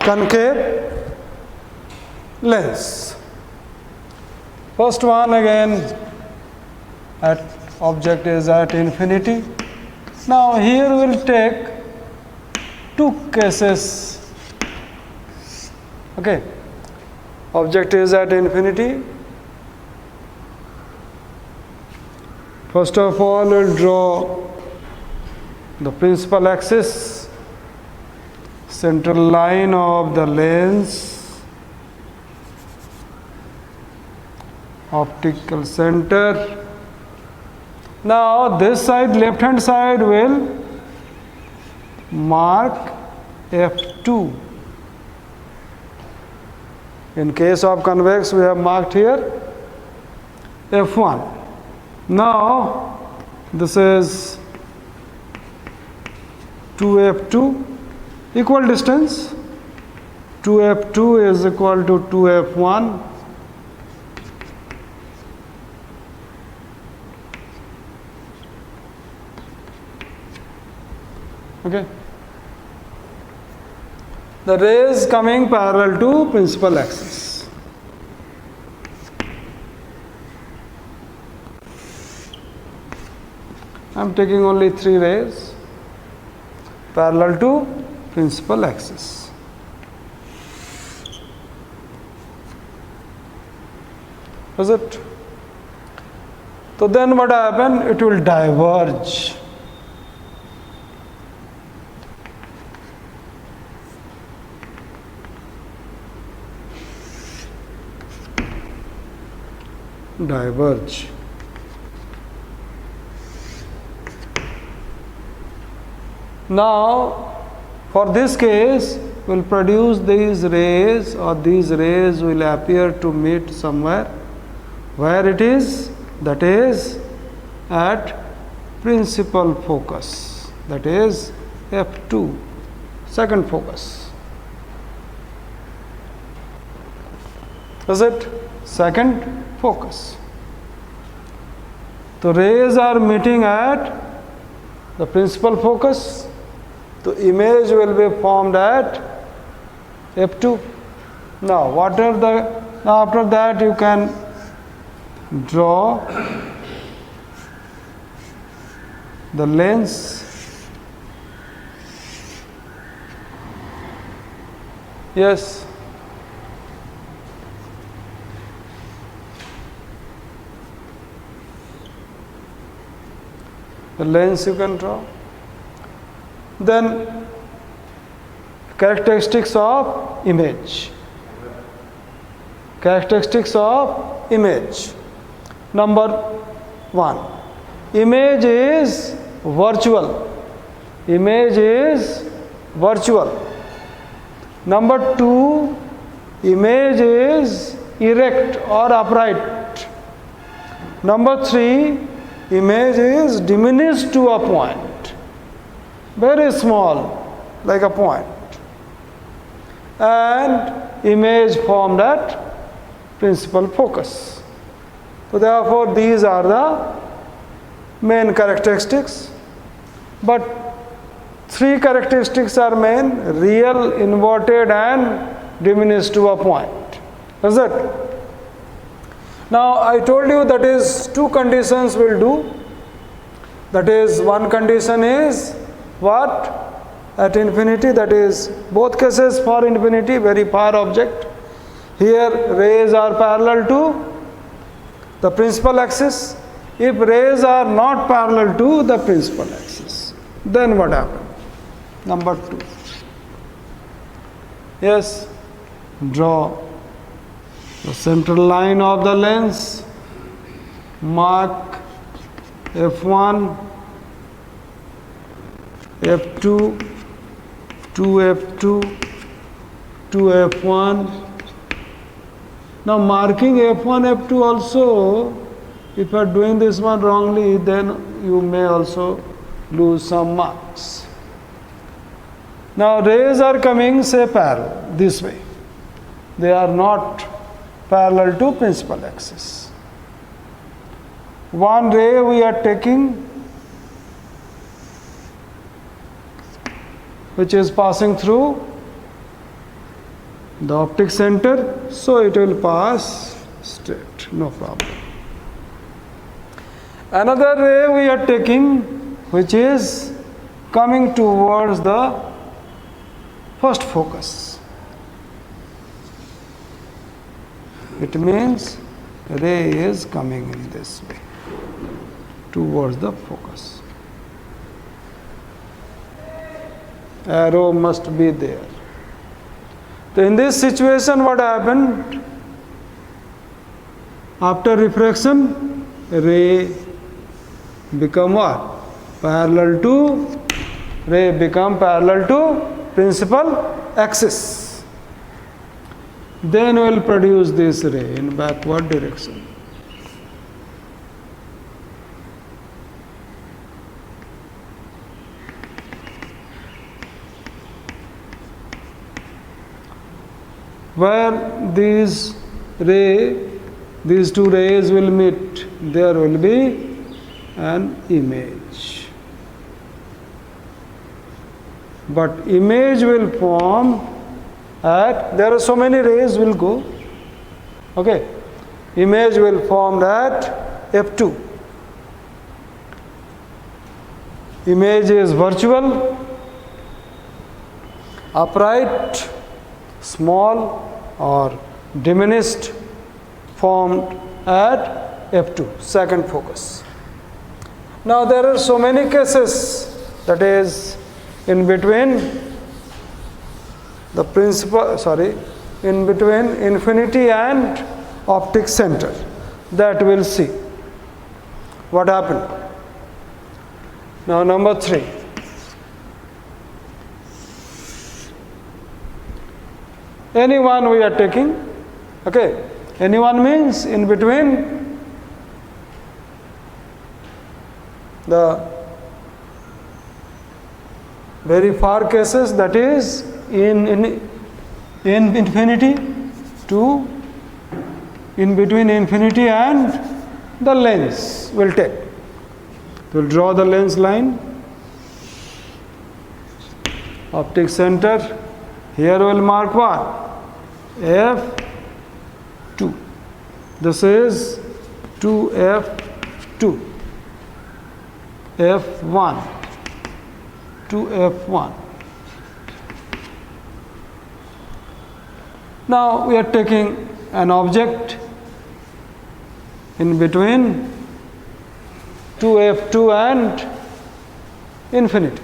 concave lens. First one again, at object is at infinity. Now here we will take two cases. Okay, object is at infinity. First of all, we'll draw the principal axis, central line of the lens, optical center. Now this side, left hand side, will mark F2. In case of convex, we have marked here F1. Now this is 2F2, equal distance. 2F2 is equal to 2F1. Okay. The rays coming parallel to principal axis. I am taking only 3 rays parallel to principal axis. Is it? So then what happen? It will diverge. Diverge. Now, for this case, we'll produce these rays, or these rays will appear to meet somewhere. Where it is? That is at principal focus. That is F2, second focus. Is it? Second focus. The rays are meeting at the principal focus. The image will be formed at F2. Now, after that you can draw the lens. Yes. The lens you can draw. Then characteristics of image. Characteristics of image. Number 1, image is virtual. Image is virtual. Number 2, image is erect or upright. Number 3, image is diminished to a point, very small, like a point, and image formed at principal focus. So therefore these are the main characteristics, but 3 characteristics are main: real, inverted, and diminished to a point. Is it? Now I told you that is 2 conditions will do. That is, one condition is what? At infinity, that is both cases for infinity, very far object. Here rays are parallel to the principal axis. If rays are not parallel to the principal axis, then what happens? Number 2. Yes, draw the central line of the lens, mark F1, F2, 2F2, 2F1. Now marking F1, F2 also, if you are doing this one wrongly, then you may also lose some marks. Now rays are coming, say, parallel, this way. They are not parallel to principal axis. One ray we are taking, which is passing through the optic center, so it will pass straight, no problem. Another ray we are taking which is coming towards the first focus. It means ray is coming in this way towards the focus. Arrow must be there. So in this situation what happened? After refraction, ray become what? Parallel to, ray become parallel to principal axis. Then we will produce this ray in backward direction. Where these two rays will meet, there will be an image. But image will form at, there are so many rays will go, okay, image will form at F2. Image is virtual, upright, small or diminished, formed at F2, second focus. Now there are so many cases, that is in between the in between infinity and optic center, that we'll see what happened. Now number 3. Anyone we are taking, okay, anyone means in between the very far cases, that is in infinity to in between infinity and the lens will take. We'll draw the lens line, optic center, here we'll mark what? F2. This is 2F2. F1 to F1. Now we are taking an object in between 2F2 and infinity.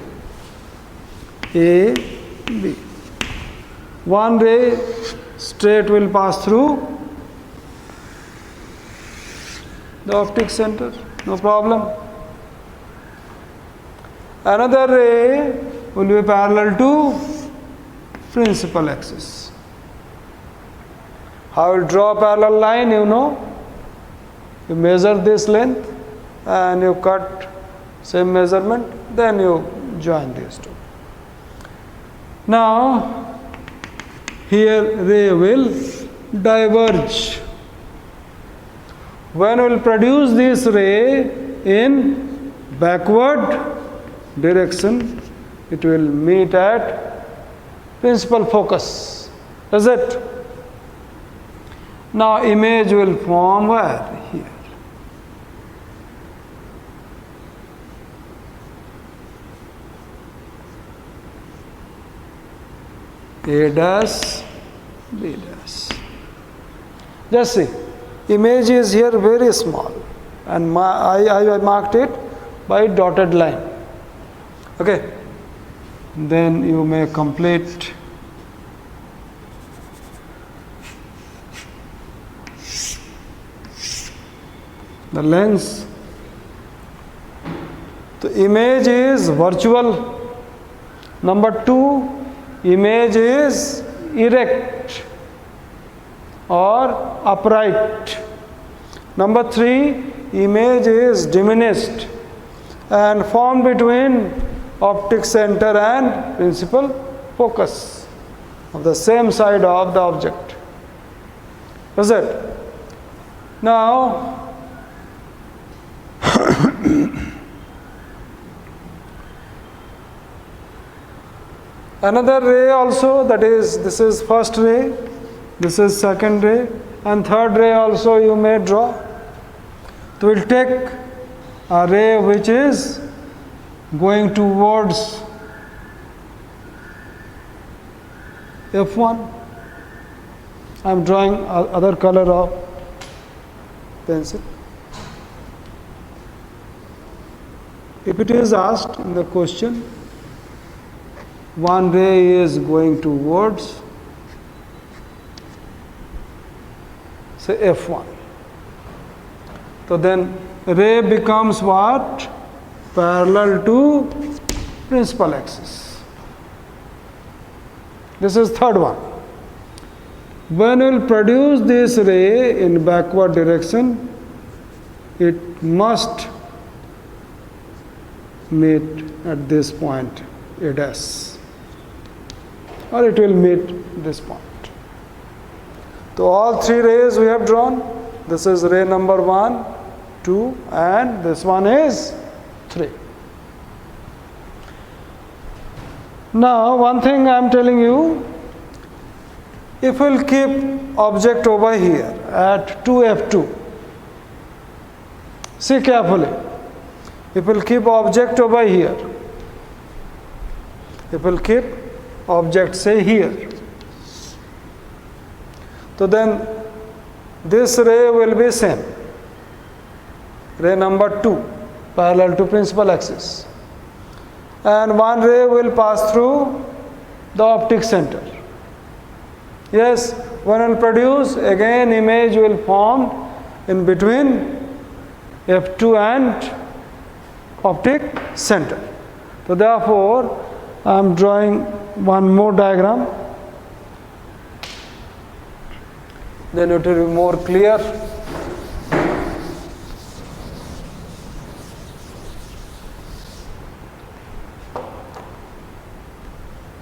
A, B. One ray straight will pass through the optic center, no problem. Another ray will be parallel to principal axis. How you draw a parallel line, you know. You measure this length and you cut same measurement, then you join these two. Now, here ray will diverge. When we will produce this ray in backward direction, it will meet at principal focus. Is it? Now image will form where? Here. A dash, B dash. Just see, image is here very small, and I marked it by dotted line. Okay, then you may complete the lens. The image is virtual. Number 2, image is erect or upright. Number 3, image is diminished and formed between optic center and principal focus of the same side of the object. Is it? Now, another ray also, that is, this is first ray. This is second ray, and third ray also you may draw. So we'll take a ray which is going towards F1. I am drawing other color of pencil. If it is asked in the question, one ray is going towards, say, F1. So then ray becomes what? Parallel to principal axis. This is third one. When we will produce this ray in backward direction, it must meet at this point, A dash, or it will meet this point. So all three rays we have drawn. This is ray number 1, 2, and this one is 3. Now one thing I am telling you, if we will keep object over here at 2F2, see carefully, if we will keep object over here, if we will keep object say here, so then this ray will be same, ray number 2, parallel to principal axis, and one ray will pass through the optic center. Yes, when we will produce, again image will form in between F2 and optic center. So therefore, I am drawing one more diagram, then it will be more clear.